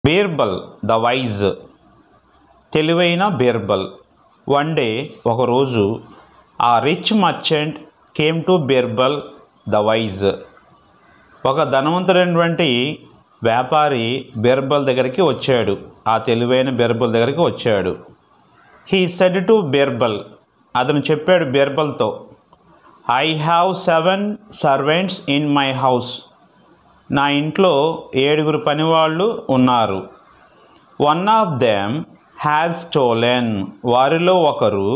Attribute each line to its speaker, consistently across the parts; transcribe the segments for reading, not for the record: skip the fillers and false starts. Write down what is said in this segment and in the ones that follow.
Speaker 1: Birbal the wise, తెలివైన Birbal. One day, ఒకరోజు, ఆ rich merchant came to Birbal the wise. ఒక ధనవంతుడైనటువంటి వ్యాపారి బీర్బల్ దగ్గరికి వచ్చాడు, ఆ తెలివైన బీర్బల్ దగ్గరికి వచ్చాడు. హీ సెడ్ టు బీర్బల్, అతను చెప్పాడు బీర్బల్తో, I have 7 servants in my house. నా ఇంట్లో 7 పనివాళ్ళు ఉన్నారు. One of them has stolen, వారిలో ఒకరు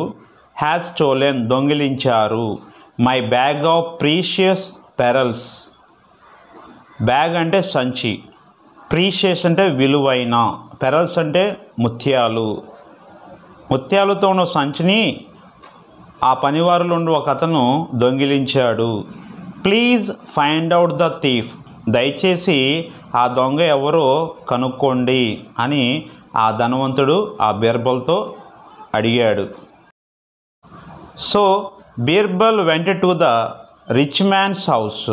Speaker 1: హ్యాజ్ స్టోలెన్, దొంగిలించారు, my bag of precious pearls. Bag అంటే సంచి, ప్రీషియస్ అంటే విలువైన, పెరల్స్ అంటే ముత్యాలు. ముత్యాలతో ఉన్న సంచిని ఆ పనివారులు ఉండి ఒక అతను దొంగిలించాడు. Please find out the thief, దయచేసి ఆ దొంగ ఎవరో కనుక్కోండి అని ఆ ధనవంతుడు ఆ బీర్బల్తో అడిగాడు. So Birbal went to the rich man's house.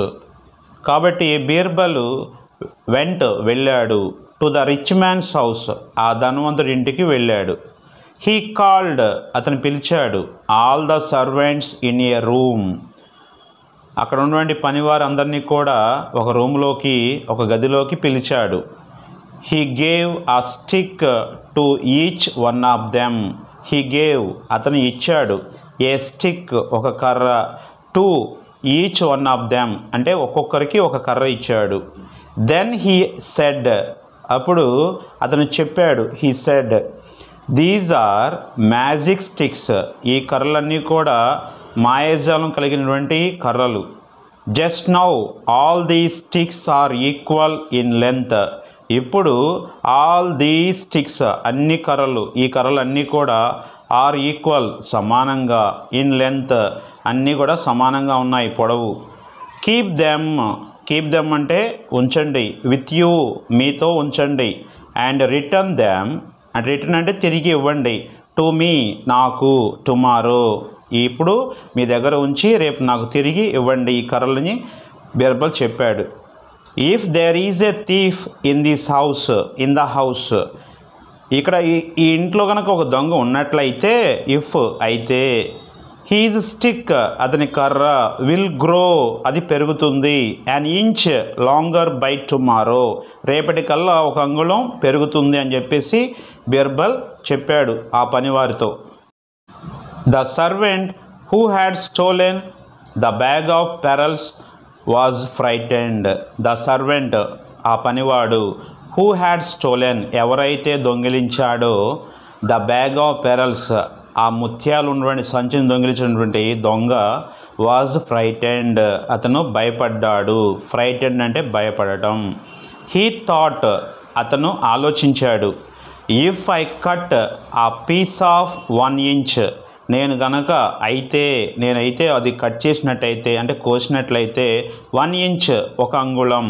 Speaker 1: కాబట్టి బీర్బల్ వెళ్ళాడు to the rich man's house, ఆ ధనవంతుడి ఇంటికి వెళ్ళాడు. హీ కాల్డ్, అతను పిలిచాడు, all the servants in a room. అక్కడ ఉన్నటువంటి పనివారు అందరినీ కూడా ఒక రూమ్లోకి, ఒక గదిలోకి పిలిచాడు. He gave a stick to each one of them. He gave, అతను ఇచ్చాడు, ఏ స్టిక్, ఒక కర్ర, to each one of them అంటే ఒక్కొక్కరికి ఒక కర్ర ఇచ్చాడు. దెన్ హీ సెడ్, అప్పుడు అతను చెప్పాడు, he said, these are magic sticks. ఈ కర్రలన్నీ కూడా మాయాజాలం కలిగినటువంటి కర్రలు. Just now all these sticks are equal in length. ఇప్పుడు ఆల్ దీస్ స్టిక్స్, అన్ని కర్రలు, ఈ కర్రలన్నీ కూడా ఆర్ ఈక్వల్, సమానంగా, ఇన్ లెంత్, అన్నీ కూడా సమానంగా ఉన్నాయి పొడవు. కీప్ దెమ్ అంటే ఉంచండి, విత్ యూ, మీతో ఉంచండి, and return them, and return అంటే తిరిగి ఇవ్వండి, టు మీ, నాకు, టుమారో, ఇప్పుడు మీ దగ్గర ఉంచి రేపు నాకు తిరిగి ఇవ్వండి ఈ కర్రలని బీర్బల్ చెప్పాడు. If there is a thief in this house, in the house, ఇక్కడ ఈ ఇంట్లో కనుక ఒక దొంగ ఉన్నట్లయితే, ఇఫ్ అయితే, హీజ్ స్టిక్, అతని కర్ర, విల్ గ్రో, అది పెరుగుతుంది, an inch longer by tomorrow, రేపటికల్లా ఒక అంగుళం పెరుగుతుంది అని చెప్పేసి బీర్బల్ చెప్పాడు ఆ పనివారితో. The servant who had stolen the bag of pearls was frightened. The servant, ఆ పనివాడు, హూ హ్యాడ్ స్టోలెన్, ఎవరైతే దొంగిలించాడో, ద బ్యాగ్ ఆఫ్ పెరల్స్, ఆ ముత్యాలు ఉన్నటువంటి సంచిని దొంగిలించినటువంటి దొంగ, వాజ్ ఫ్రైటెండ్, అతను భయపడ్డాడు. ఫ్రైటెండ్ అంటే భయపడటం. హీ థాట్, అతను ఆలోచించాడు, ఇఫ్ ఐ కట్ ఆ పీస్ ఆఫ్ 1 ఇంచ్, నేనైతే అది కట్ చేసినట్టయితే, అంటే కోసినట్లయితే, 1 ఇంచ్, ఒక అంగుళం,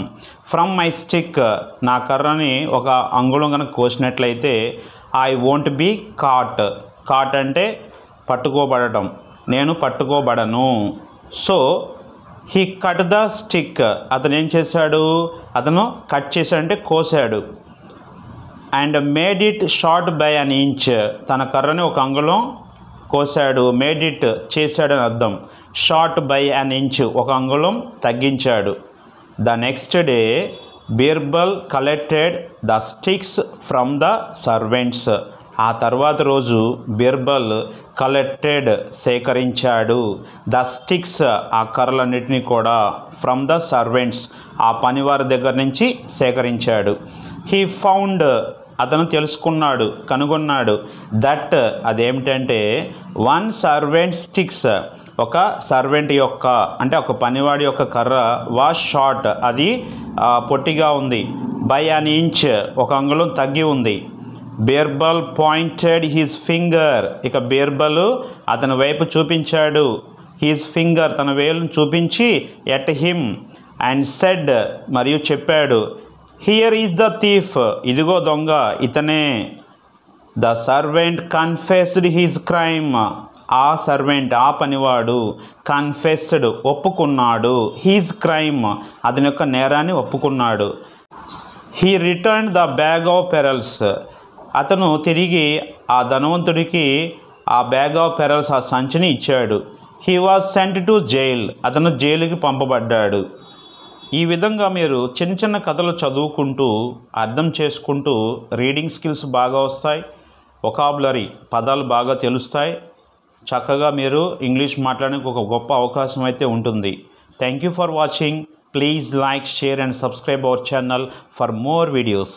Speaker 1: ఫ్రమ్ మై స్టిక్, నా కర్రని ఒక అంగుళం కనుక కోసినట్లయితే, I won't be caught. Caught అంటే పట్టుకోబడటం, నేను పట్టుకోబడను. So he cut the stick, అతను ఏం చేశాడు, అతను కట్ చేశాడంటే కోసాడు. And made it short by an inch, తన కర్రని ఒక అంగుళం కోసాడు, మేడ్ ఇట్ చేశాడని అర్థం, షార్ట్ బై అన్ ఇంచ్, ఒక అంగుళం తగ్గించాడు. The next day Birbal collected the sticks from the servants. ఆ తర్వాత రోజు బీర్బల్ కలెక్టెడ్, సేకరించాడు, ద స్టిక్స్, ఆ కర్రలన్నిటినీ కూడా, ఫ్రమ్ ద సర్వెంట్స్, ఆ పనివారి దగ్గర నుంచి సేకరించాడు. హీ ఫౌండ్, అతను తెలుసుకున్నాడు, కనుగొన్నాడు, దట్, అదేమిటంటే, 1 సర్వెంట్ స్టిక్స్, ఒక సర్వెంట్ యొక్క, అంటే ఒక పనివాడి యొక్క కర్ర, వాజ్ షార్ట్, అది పొట్టిగా ఉంది, బై అన్ ఇంచ్, ఒక అంగుళం తగ్గి ఉంది. బీర్బల్ పాయింటెడ్ హిజ్ ఫింగర్, ఇక బీర్బల్ అతని వైపు చూపించాడు, హిజ్ ఫింగర్, తన వేలును చూపించి, ఎట్ హిమ్, అండ్ సెడ్, మరియు చెప్పాడు, హియర్ ఈజ్ ద థీఫ్, ఇదిగో దొంగ, ఇతనే. The servant confessed his crime, ఆ సర్వెంట్, ఆ పనివాడు, కన్ఫెస్డ్, ఒప్పుకున్నాడు, హిజ్ క్రైమ్, అతని యొక్క నేరాన్ని ఒప్పుకున్నాడు. He return the bag of pearls. అతను తిరిగి ఆ ధనవంతుడికి ఆ బ్యాగ్ ఆఫ్ పెరల్స్, ఆ సంచిని ఇచ్చాడు. He was sent to jail. అతను జైలుకి పంపబడ్డాడు. ఈ విధంగా మీరు చిన్న చిన్న కథలు చదువుకుంటూ అర్థం చేసుకుంటూ రీడింగ్ స్కిల్స్ బాగా వస్తాయి, వొకాబులరీ పదాలు బాగా తెలుస్తాయి, చక్కగా మీరు ఇంగ్లీష్ మాట్లాడడానికి ఒక గొప్ప అవకాశం అయితే ఉంటుంది. Thank you for watching. Please like, share and subscribe our channel for more videos.